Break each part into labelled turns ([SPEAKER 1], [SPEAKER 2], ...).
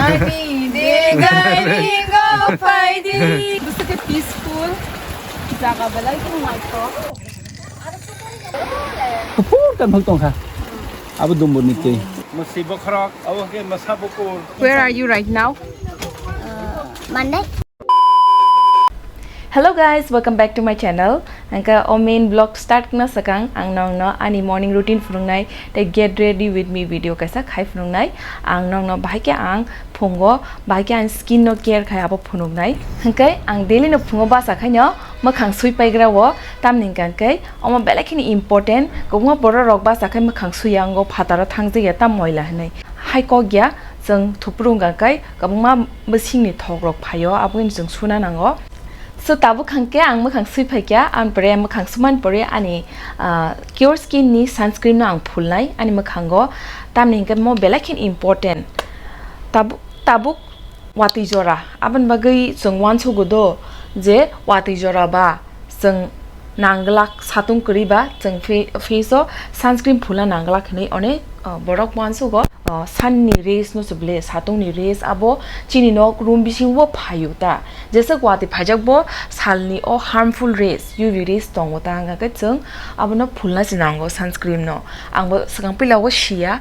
[SPEAKER 1] Mami de gani go fighting. Gusto ko peaceful. Jaga balay ko maiko.
[SPEAKER 2] Kapur kan magtong ka. Abo dumbon nito. Masibok rock. Awo ke masabukul.
[SPEAKER 1] Where are you right now?
[SPEAKER 3] Monday.
[SPEAKER 1] Hello guys, welcome back to my channel. Angka main vlog start na sakang ang nong no ani morning routine frungnai te get ready with me video kaisa khai frungnai ang nong no bahai ke ang phungo bahai ke ang skin no care khai abo phungnai hangkai ang daily no phungo ba sakhai no makhang sui paigra wo tam ning kan kai oma belakini important kongwa boro rok ba sakhai makhang sui ango phatara thangje ya tam moila hanai hai ko gya jeng thuprung kan kai kabuma besingni thok rok phayo abun jeng suna nango so tabu khangke ang makhang sui phaikya an pare makhang suman pare ani CureSkin ni sunscreen na ang phulnai ani makhango tamning ke mo belakin important tabu wati jora aban bagai jongwan sogodo je wati jora ba jeng nanglak satung koriba jeng face o sunscreen phula nanglak nei one borok manso go sun ni rays no suble satung ni rays abo chini no room bising wo phayu ta jesa gwati phajak bo sal ni o harmful rays UV rays tongo ta nga ka chung abo no phulna sinango sunscreen no angbo sakang pila wo shia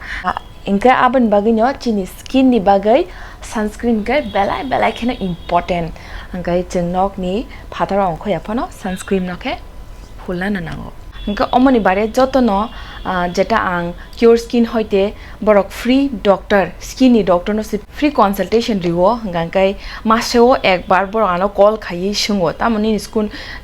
[SPEAKER 1] inka aban bagai no chini skin ni bagai sunscreen ka belai khena important angkai chung nok ni phatar ong khoya phano sunscreen no ke phulna nanango inka omani bare joto no jeta ang CureSkin hoite borok free doctor skin ni doctor no free consultation riwo gangai maseo ekbar borok ano call khai sungo tamoni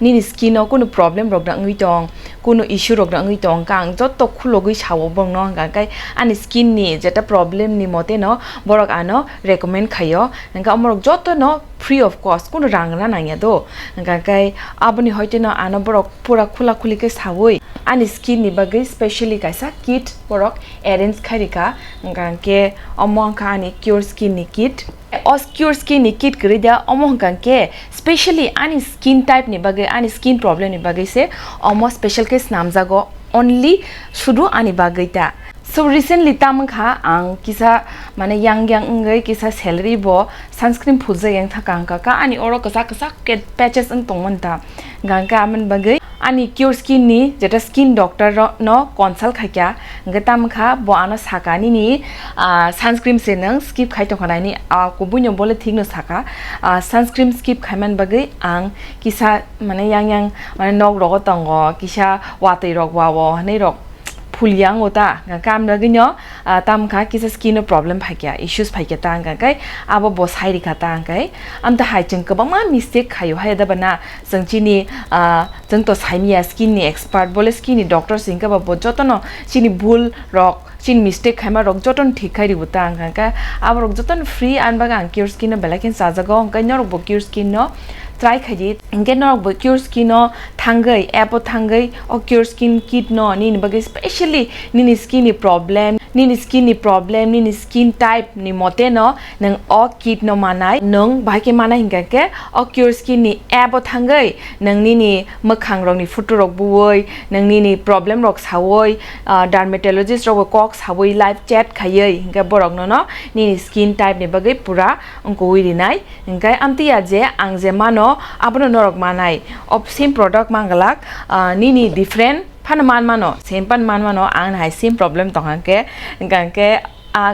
[SPEAKER 1] ni skin no kono problem rok dang ngui tong kono issue rok dang ngui tong kang joto khulogui sawo bong no gangai ani skin ni jeta problem ni mote no borok ano recommend khayo ganga amorok joto no free of cost kono rangna nangya do gangai aboni hoite no ano borok pura khula khuli ke sawoi ani skin ni bagai specially kaisa kit borok arrange kharika ngangke omong ka ani CureSkin ni kit os CureSkin ni kit gridia omong kangke specially ani skin type ni bagai ani skin problem ni bagai se omo special case namjago only sudu ani bagai ta so recently tamkha ang kisa mane yang ngai kisa salary bo sunscreen phulja yang thakang ka ani oro kasa ket patches ang tongmanta gangka aman bagai ani CureSkin ni jeta skin doctor no consult khaikya ngatamkha bo ano sakani ni sunscreen se nang skip khai to khana ni ko bunyo bole thik no saka sunscreen skip khaiman bagai ang kisa mane yang mane nok ro tongo kisa watei rok wawo nei rok phuliyang ota kam na ginyo tamkha kisa skin no problem phaikya issues phaikya tang kai abo bo sai rikha tang kai amta haijeng ka bangma mistake khayo haida bana jangchini jang to saimia skin ni expert bole skin ni doctor singka ba bo jotono chini bhul rok chin mistake khaima rok joton thik khai ribu tang ka abo rok joton free an bagang CureSkin no belakin sajago kai norok bo CureSkin no try khaji inge norok bo CureSkin no thangai app thangai o CureSkin kit no ni bagai specially ni skin ni problem ni skin type ni mote no nang o kit no manai nang bahai ke mana hinga ke o CureSkin ni app thangai nang ni makhang rok ni photo rok buoi nang ni problem rok sawoi dermatologist rok kok sawoi live chat khayai hinga borok no ni skin type ni bagai pura ongko wirinai hinga amti aje angje mano abono norok manai of same product mangalak ni different panaman mano same pan mano ang hai same problem tongangke gangke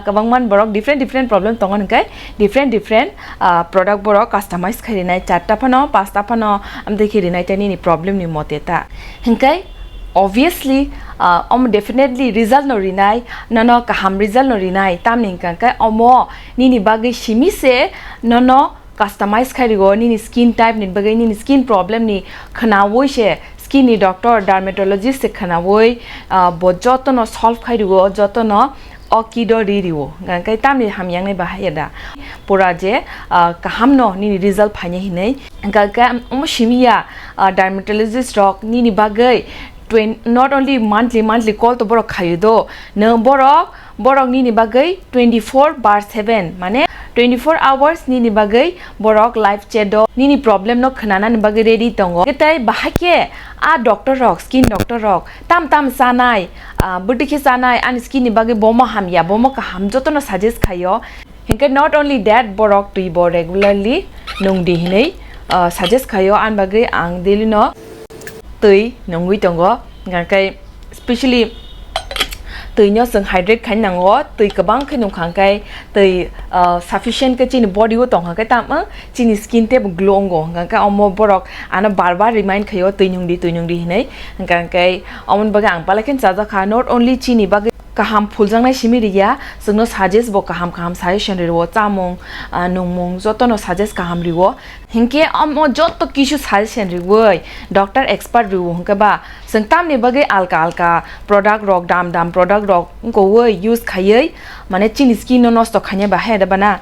[SPEAKER 1] kabangman borok different problem tongon kai different product borok customize kharinai chatta phano pasta phano amde khirinai tani ni problem ni moteta hinkai obviously definitely result no rinai no kaham result no rinai tamning kai omo ni bagai shimi se no customize kharigo ni skin type ni bagai ni skin problem ni khanawoi she skin ni doctor dermatologist se khanawoi bo joto no solve kharigo joto no okido ririwo gankai tamni hamyang nei bahayada pura je kaham no ni result phane hinai gankai shimiya dermatologist rock ni bagai not only monthly call to borok khayudo no borok ni bagai 24/7 mane 24 hours ni bagai borok live chat do ni problem no khanana ni bagai ready tongo ketai bahake doctor rock skin doctor rock tam sanai budikhe sanai an skin ni bagai bomo hamya bomo ka ham joto no suggest khayo Hinka not only that borok tui bo regularly nung di hinay suggest kayo an bagay ang daily no tui nungwi tongo ngakay especially tui nyo sung hydrate khay nango tui kabang khay nung kangkay tui sufficient ka chini body wo tong kangkay tama chini skin te bu glow ngo ngakay omo borok ana bar remind kayo tui nyung di hinay ngakay omon bagay ang palakin sa ka not only chini bagay kaham phuljangnai simiriya sungno suggest bo kaham suggestion riwo chamong nungmong joto no suggest kaham riwo hinke amo joto kishu suggestion riwo doctor expert riwo hungka ba sungtam ni bage alka product rok dam product rok ko wo use khayai mane chin skin no nosto khanya ba he da bana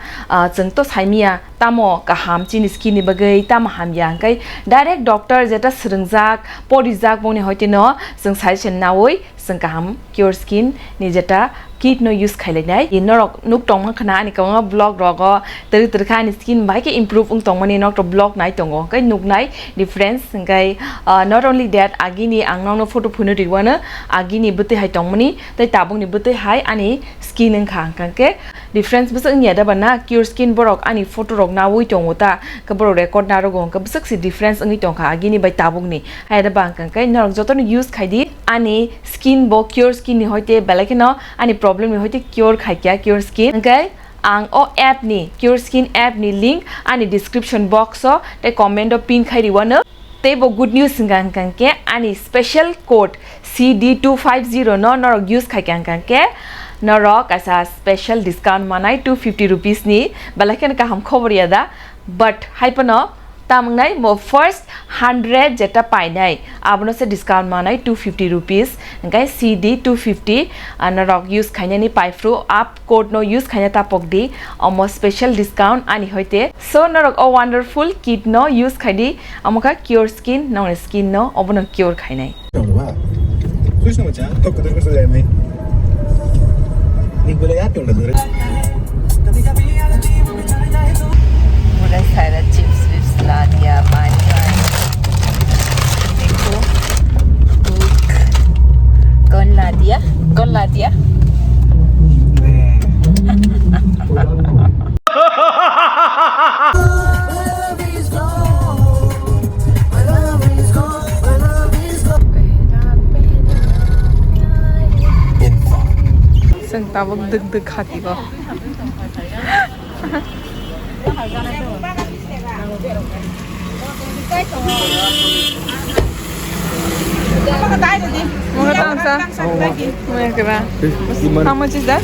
[SPEAKER 1] sungto saimia tamo kaham chin skin ni bage tam ham yang kai direct doctor jeta srungjak porijak bone hoite no sung suggestion nawoi sung kaham CureSkin ni jeta kit no use khailai inorok nuk tong khana ni ka blog rogo teri kha ni skin bai ke improve ung tong mani nok to blog nai tongo kai nuk nai difference kai not only that agini angnong no photo phunu riwana agini bute hai tong mani tai tabung ni bute hai ani skin ang khang kangke difference besang nya da bana CureSkin borok ani photo rok na wui tongo ta ka borok record na rogo ka besak si difference angi tong kha agini bai tabung ni hai da bang kangke norok joto no use khaidi ani skin bo CureSkin ni hoite belakino ani problem ni hoite cure khaikya CureSkin okay ang o app ni CureSkin app ni link ani description box o te comment o pin khai riwana te bo good news ngang kangke ani special code CD250 no norok use khaikya kangke norok asa special discount manai 250 rupees ni balaken ka ham khobor yada but haipano tamangnai mo first 100 jeta painai abono se discount manai 250 rupees ngai CD 250 anarok use khanya ni paifru up code no use khanya ta pokdi almost special discount ani hoite so narok a wonderful kit no use khadi amoka CureSkin no skin no obono cure khainai
[SPEAKER 4] Christina cha to ko ko le me ni bole ya to le
[SPEAKER 1] Mura sara chips ला दिया पानी देखो कौन ला दिया संतावक दुख खाती को How much is that?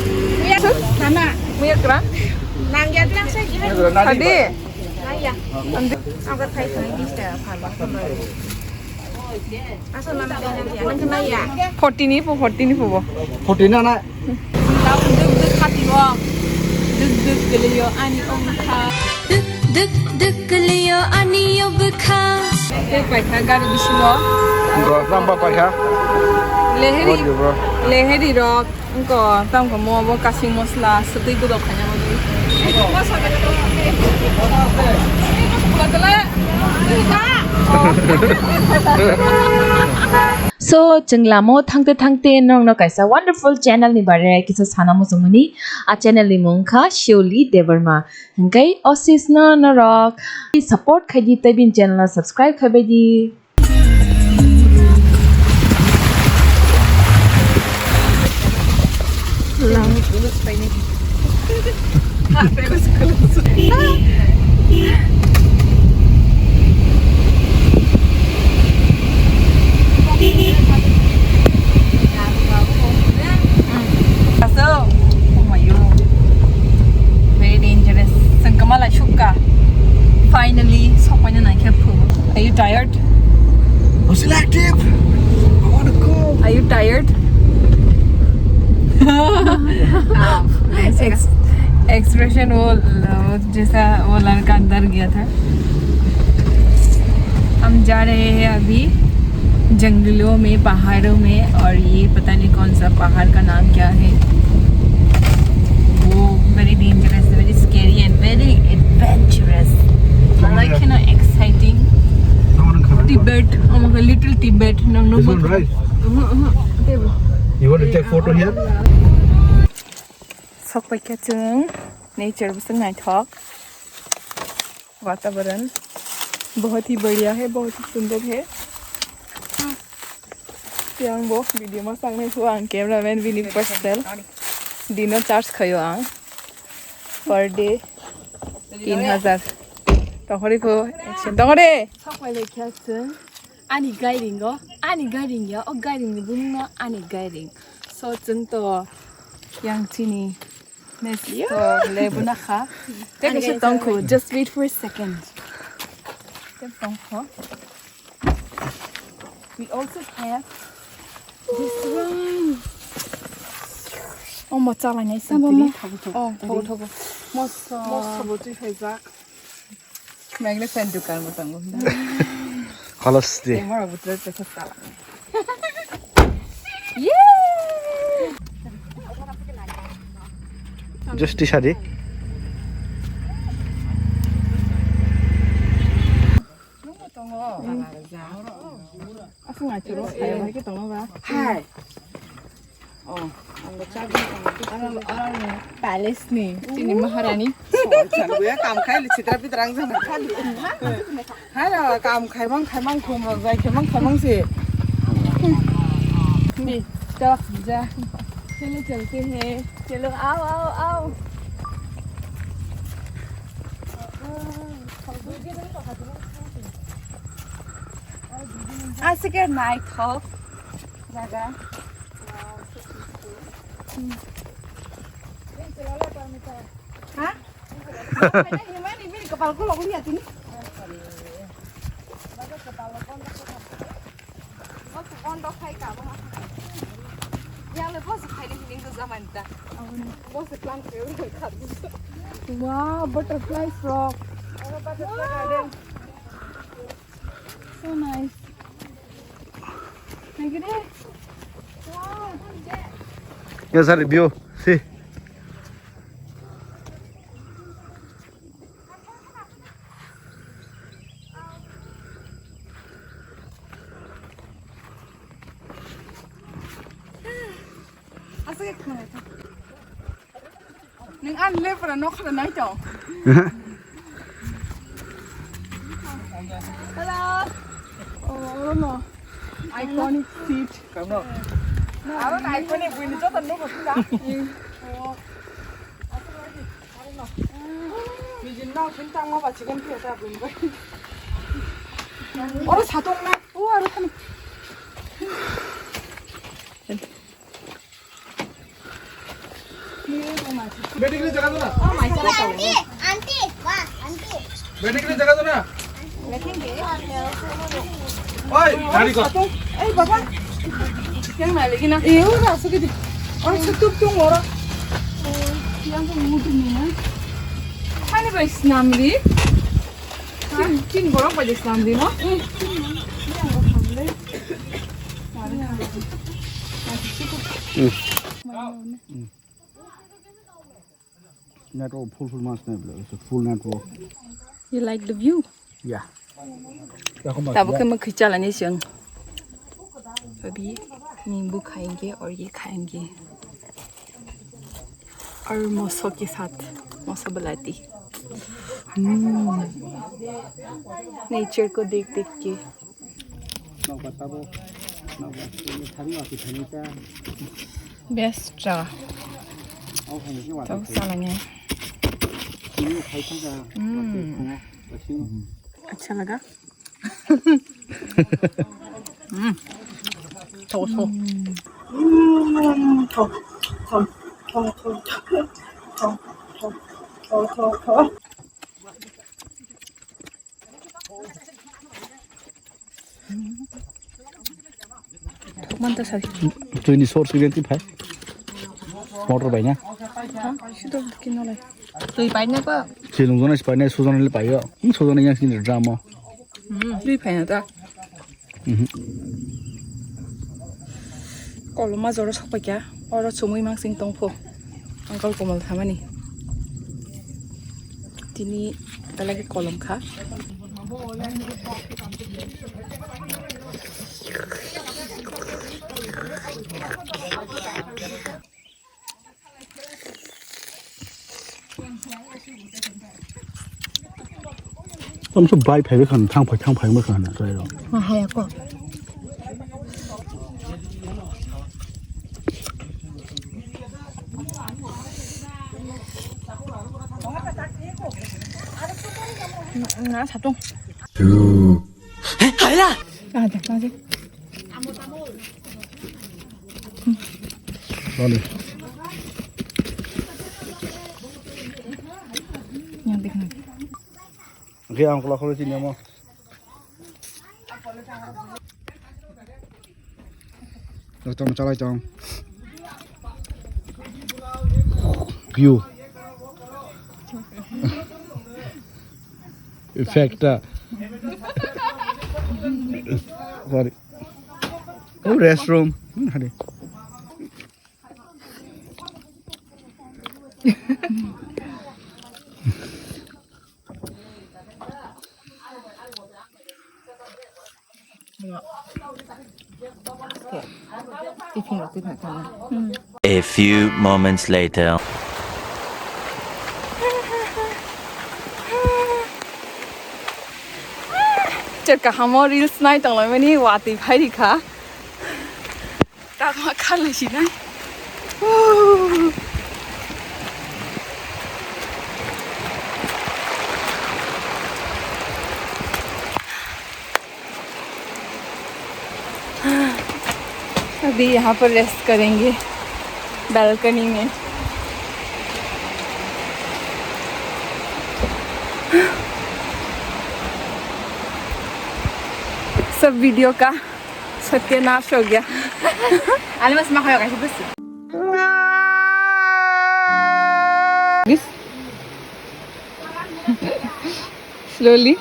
[SPEAKER 1] Leheri rock ko tam ko mo bo kasing mosla sutui ko khanya mo So jenglamo thangte nong no kaisa wonderful channel ni bare kisa sana mo sumuni a channel ni mongkha Chwla Debbarma hangai osis no rock support khaji tabin channel subscribe khabeji very dangerous. Sangkamala shuka. Finally, are you tired?
[SPEAKER 4] I'm still active. I want to go.
[SPEAKER 1] Are you tired? Expression वो जैसा वो लड़का अंदर गया था हम जा रहे हैं अभी जंगलों में पहाड़ों में और ये पता नहीं कौन सा पहाड़ का नाम क्या है वो very dangerous very scary and very adventurous like you know exciting Tibet little Tibet no
[SPEAKER 4] This one right? You want to take photo here?
[SPEAKER 1] Sok pai ka chung nature भी नाइथक वातावरण बहुत ही बढ़िया है, बहुत ही सुंदर है। वो वीडियो में सांगने को आं कैमरामैन भी नहीं पर्सनल दिनों चार्ज खयो आं पर डे 3000 तहरी को एक्शन तहरे
[SPEAKER 5] 석발레 켰은 아니 가이링거 아니 가이링이야 어 가이링이 bunga 아니 가이링 so 증도 양치니 nesto lebunaha take a tonko just wait for a second tonko we also have this one 어머 잘라냐 있었더니 타고
[SPEAKER 1] मस्त बोची फैजा मैंने फैन दुकान बताऊंगा
[SPEAKER 2] खलस्ते
[SPEAKER 1] हमारा बुतरा पैसा साला
[SPEAKER 2] just t-shirt
[SPEAKER 1] aku ngacuro kayak mereka tolong ba
[SPEAKER 5] Hai palace nih ini maharani
[SPEAKER 6] 왜 감칼리 치드라피 드랑장 칼리 하나 감칼망 칼망 콤로 자 칼망 칼망시
[SPEAKER 1] đi cho ra chelo चलते हैं चलो आओ आओ आओ
[SPEAKER 5] आज के नाइट हॉक जगह
[SPEAKER 6] Gimana ini kepala gue lo lihat ini.
[SPEAKER 5] wow butterfly frog so nice look at it
[SPEAKER 2] Yes, sir. View. See.
[SPEAKER 6] Neng ăn lép là nó không nói chồng.
[SPEAKER 5] hello
[SPEAKER 6] Oh no. Iconic seat. Cảm ơn. Đó là iconic vì nó rất là nốt một chút đó. vì nó khiến tăng nó và chỉ cần thiệt là bình vậy. nó 자동 나. 우와 이렇게.
[SPEAKER 4] बैठने के लिए जगह दो ना
[SPEAKER 3] aunty वाह aunty
[SPEAKER 4] बैठने के लिए जगह दो ना ओए गाड़ी को
[SPEAKER 6] Ê bà con. Cái này là cái nào? Yếu ra sao cái gì? Ôi sao tụt tung rồi.
[SPEAKER 5] yang kemudian
[SPEAKER 6] Hani ba Islam di? Kin borok ba Islam di no?
[SPEAKER 2] Network full mass network. It's a full network.
[SPEAKER 5] you like the view
[SPEAKER 2] Yeah. Yeah, come on.
[SPEAKER 1] तब के मैं खिंचा लाने संग अभी नींबू खाएंगे और ये खाएंगे और मौसो के साथ मौसो बलाती नेचर को देख देख के बेस्ट जगह तो सालांगे अच्छा लगा 더워 많다 사실
[SPEAKER 2] Tụi đi source cái tiếp phải. Motor bay nha.
[SPEAKER 1] 시도 듣긴 하래 tôi bay nữa cơ
[SPEAKER 2] Chỉ dùng này phải này số này bay á. Số này yang xin được drama.
[SPEAKER 1] lui phải nữa ta còn mà giờ nó sắp kia ở đó chúng mình mang sinh tông phô anh coi của mình tham ăn đi thì ní ta lấy cái column khác
[SPEAKER 2] ผมชอบใบไผ่ไม่ขันทางไผ่ไม่ขันอะไรหรอก
[SPEAKER 5] มาให้ก็
[SPEAKER 6] 나 자동.
[SPEAKER 5] 가라. 가자.
[SPEAKER 2] 너네
[SPEAKER 5] 그냥 그냥.
[SPEAKER 2] 오케이 안 골라 걸어 지냐 뭐 좀 잘라 좀 뷰 effect sorry oh restroom hari
[SPEAKER 7] A few moments later.
[SPEAKER 5] 저까 한번 릴스 나이 thanglaimani 와티 파이리카. 다마 칼라시나. अभी यहाँ पर rest करेंगे balcony में सब video का सत्यानाश हो गया आले बस माखा कैसे बस slowly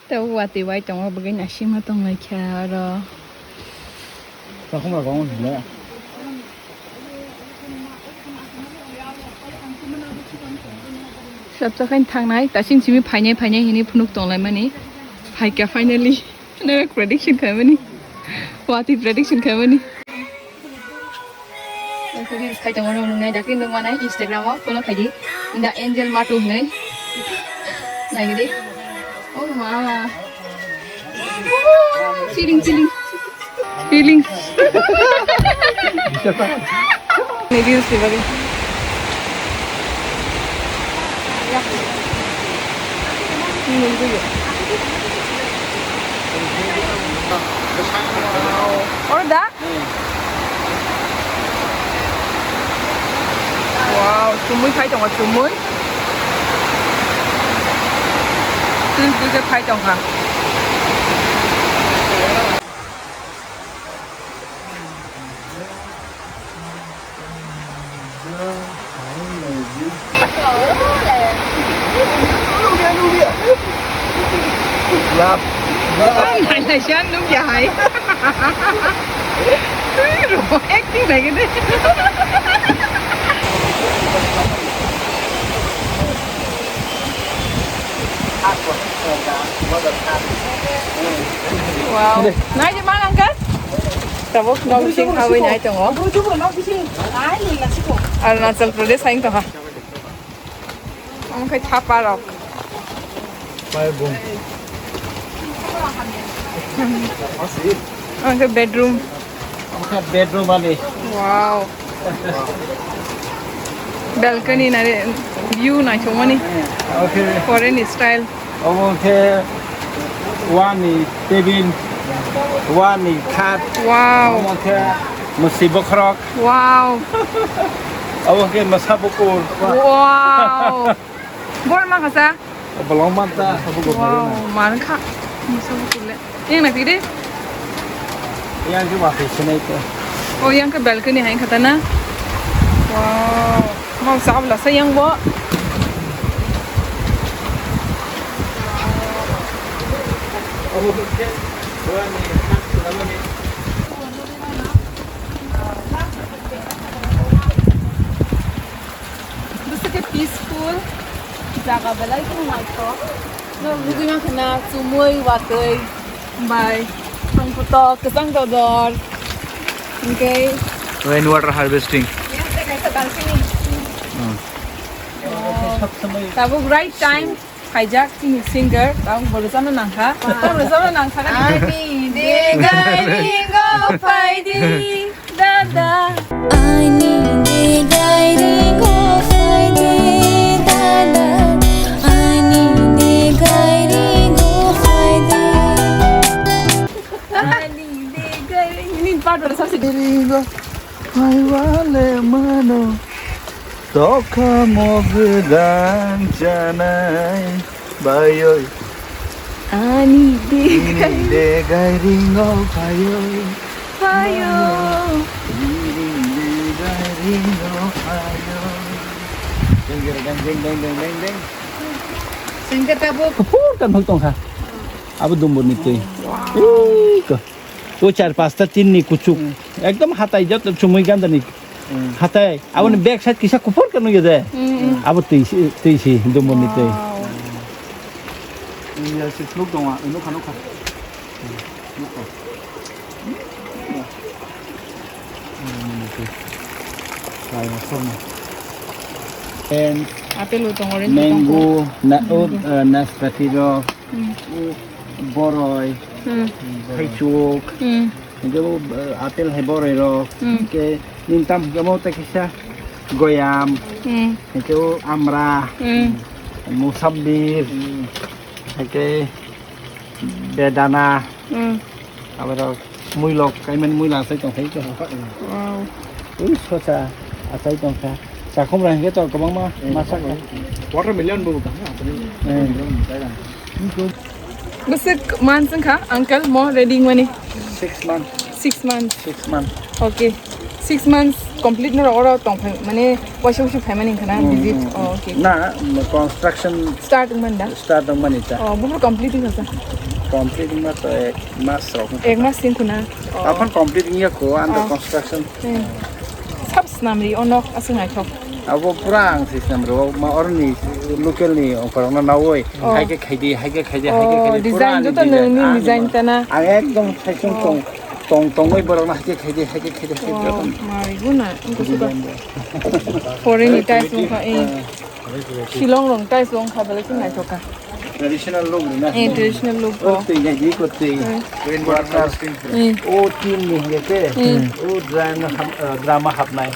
[SPEAKER 5] tao qua thì quay trong một cái nhà sim ở trong này kia rồi
[SPEAKER 2] tao không là có gì nữa
[SPEAKER 5] sắp tới khanh thang này ta xin chỉ phải nhảy hình phun nước thanglaimani phải cả finally nên prediction khaiwi what is prediction khaiwi cái khai trong nó này đã kinh được mà này Instagram á follow khai gì இந்த angel matu này này cái đi oh ma feeling maybe you see very or that wow chúng mới khai trong chúng mới cứ cái khai trong hả này là sáng đúng dài rồi acting này cái đấy wow nãy chứ bán ăn cái tao bốc nấu xin khâu với nhảy chồng ó Arunachal Pradesh anh tao hả ông phải Tiprasa
[SPEAKER 2] Bye boom
[SPEAKER 5] cái bedroom
[SPEAKER 2] okay bedroom ali
[SPEAKER 5] wow balcony này view này chúng mình
[SPEAKER 2] okay
[SPEAKER 5] foreign style
[SPEAKER 2] okay one table one cat
[SPEAKER 5] wow
[SPEAKER 2] okay musibokhrok
[SPEAKER 5] wow
[SPEAKER 2] okay masabukur
[SPEAKER 5] wow bol mà sao
[SPEAKER 2] belong mata sabukur
[SPEAKER 5] wow mana kak musuh kulit yang nak pilih
[SPEAKER 2] yang ke wafi sini itu
[SPEAKER 5] oh yang ke balcony hai katana wow mau sab lah sayang bo Gusto ka peaceful jaga balay kung naito No, lugimang kana sumoy watay. Bye. Ang puto, kasang dodor. Okay.
[SPEAKER 2] Rainwater harvesting.
[SPEAKER 5] Tabuk right time. Hijack sing singer. Tabuk bolusan nangka. Bolusan nangka. Ani de gari go fighting. Dada.
[SPEAKER 3] Ani de gari go fighting. Dada. Ani de gari go fighting.
[SPEAKER 5] Ani de gari. Ini part bolusan sih.
[SPEAKER 2] Rigo, hai wale mano, toka mogdan janai, bayoy.
[SPEAKER 5] Ani de
[SPEAKER 2] Ini de gairingo bayoy,
[SPEAKER 5] payo.
[SPEAKER 2] ini de gairingo bayoy. Deng deng deng deng deng deng.
[SPEAKER 5] Singkat tabuk.
[SPEAKER 2] Kan bhagtong kha. Abu dumbur nitai. Ko. वो 4-5 तीन कुचुक एकदम हाथाई जत चुमुई गांदा नि हाथाई अब ने back side किसा Cooper करनु गदे अब तैसी दुमो निते या से फ्लुक दंगा इनो खानो खा and
[SPEAKER 5] Apel utong orange.
[SPEAKER 2] mango naspati ro boroi khaichuk जो आपेल है बोरे रो के निंतम गमो तक किसा गोयाम के आमरा मुसब्बीर के बेदाना अब रो मुइलक काइमन मुइला सै तो है के वाव उस सोचा आसै तो का साखम रंगे तो गबां मा मासा वाटरमेलन बो
[SPEAKER 5] Besok months ka uncle more reading money
[SPEAKER 2] 6 months
[SPEAKER 5] 6 months
[SPEAKER 2] 6 months
[SPEAKER 5] okay 6 months complete no order tong mane washo family kana visit okay
[SPEAKER 2] na construction
[SPEAKER 5] start manda
[SPEAKER 2] start mani cha
[SPEAKER 5] bubur completing sa
[SPEAKER 2] completing ma to ek mas ro
[SPEAKER 5] ek mas sin kuna
[SPEAKER 2] upon completing ya ko under construction
[SPEAKER 5] sab snamri onok asungai thok
[SPEAKER 2] अब Purang system रो मा orni local ni okorna nawoi haike khaidi haike khaidi
[SPEAKER 5] design to ni design tana
[SPEAKER 2] ang ekdom saisung tong oi borok na haike khaidi
[SPEAKER 5] mari guna ingko suda foreign types long ka shilong long types long ka bale sinai thoka
[SPEAKER 2] traditional look na
[SPEAKER 5] traditional look
[SPEAKER 2] o te ya ji ko te rainwater o tin ni ngeke o drama hapnai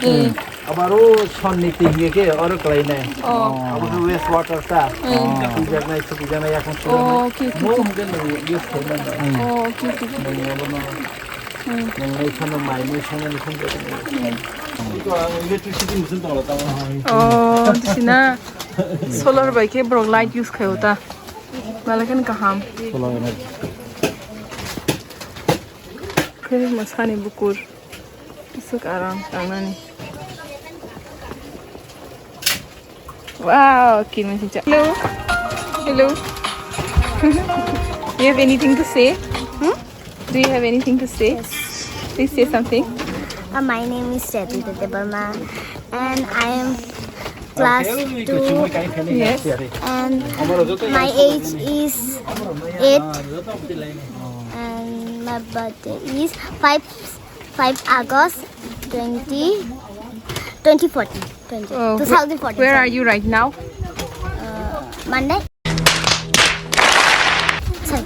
[SPEAKER 2] अबारो छन्नी तिंगे के अरु क्लै नै अब तो waste water ता किजर नै सुकिजर नै याखन सुरो
[SPEAKER 5] okay
[SPEAKER 2] मो हुँदै न यो छैन
[SPEAKER 5] ओके
[SPEAKER 2] नै छन माइनै छन नि छन त्यो इलेक्ट्रिसिटी मिसन त होला त
[SPEAKER 5] tisina solar bike bro light use khayota malakan kaham
[SPEAKER 2] solar energy
[SPEAKER 5] khari masani bukur isuk aram tanani wow kin masih hello you have anything to say do you have anything to say
[SPEAKER 3] Yes.
[SPEAKER 5] please say something
[SPEAKER 3] My name is Debbarma and I am class 2
[SPEAKER 5] yes
[SPEAKER 3] and my age is 8 and my birthday is 5 August 2014.
[SPEAKER 5] where are you right now
[SPEAKER 3] Monday. Sorry.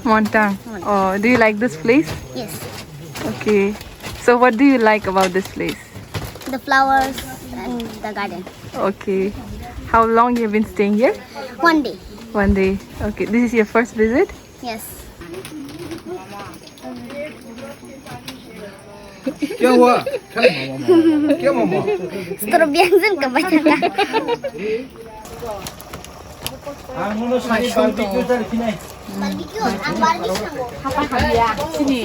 [SPEAKER 3] Montang.
[SPEAKER 5] Oh, do you like this place
[SPEAKER 3] Yes.
[SPEAKER 5] okay so what do you like about this place
[SPEAKER 3] The flowers and the garden.
[SPEAKER 5] okay how long you have been staying here
[SPEAKER 3] 1 day.
[SPEAKER 5] one day okay this is your first visit
[SPEAKER 3] Yes.
[SPEAKER 2] क्या हुआ क्या मामा
[SPEAKER 3] Strawberry ka ba ka?
[SPEAKER 2] आंगनो सानी barbecue तर किनै
[SPEAKER 3] Barbecue. Ang barbecue mo.
[SPEAKER 5] sini